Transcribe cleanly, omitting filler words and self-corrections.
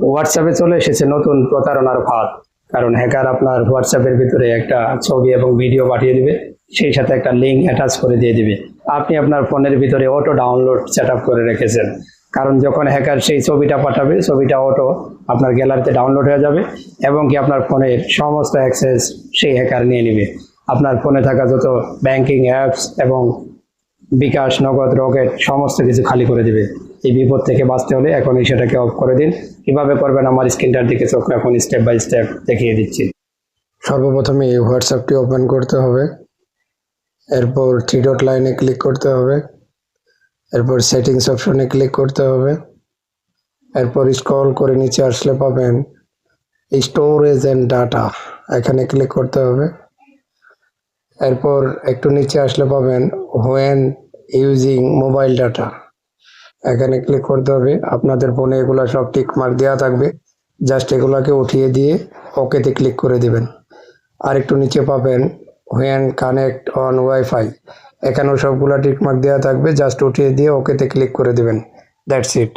হোয়াটসঅ্যাপে চলে এসেছে নতুন প্রতারণার ফাঁদ। কারণ হ্যাকার আপনার হোয়াটসঅ্যাপের ভিতরে একটা ছবি এবং ভিডিও পাঠিয়ে দিবে, সেই সাথে একটা লিঙ্ক অ্যাটাচ করে দিয়ে দিবে। আপনি আপনার ফোনের ভিতরে অটো ডাউনলোড সেট আপ করে রেখেছেন, কারণ যখন হ্যাকার সেই ছবিটা পাঠাবে, ছবিটা অটো আপনার গ্যালারিতে ডাউনলোড হয়ে যাবে এবং কি আপনার ফোনের সমস্ত অ্যাক্সেস সেই হ্যাকার নিয়ে নেবে। আপনার ফোনে থাকা যত ব্যাংকিং অ্যাপস এবং বিকাশ, নগদ, রকেট সমস্ত কিছু খালি করে দিবে। এই বিপদ থেকে বাঁচতে হলে এখনই সেটাকে অফ করে দিন। কিভাবে করবেন আমার স্ক্রিনটার দিকে চোখ রাখুন, স্টেপ বাই স্টেপ দেখিয়ে দিচ্ছি। সর্বপ্রথমে এই হোয়াটসঅ্যাপটি ওপেন করতে হবে, এরপর থ্রি ডট লাইনে ক্লিক করতে হবে, এরপর সেটিংস অপশনে ক্লিক করতে হবে, এরপর স্ক্রল করে নিচে আসলে পাবেন স্টোরেজ অ্যান্ড ডাটা, এখানে ক্লিক করতে হবে। এরপর একটু নিচে আসলে পাবেন হোয়েন ইউজিং মোবাইল ডাটা, এখানে ক্লিক করতে হবে। আপনাদের ফোনে এগুলো সব টিক মার্ক দেওয়া থাকবে, জাস্ট এগুলাকে উঠিয়ে দিয়ে ওকেতে ক্লিক করে দিবেন। আর একটু নিচে পাবেন হোয়েন কানেক্ট অন ওয়াইফাই, এখানেও সবগুলা টিক মার্ক দেওয়া থাকবে, জাস্ট উঠিয়ে দিয়ে ওকেতে ক্লিক করে দিবেন। That's it.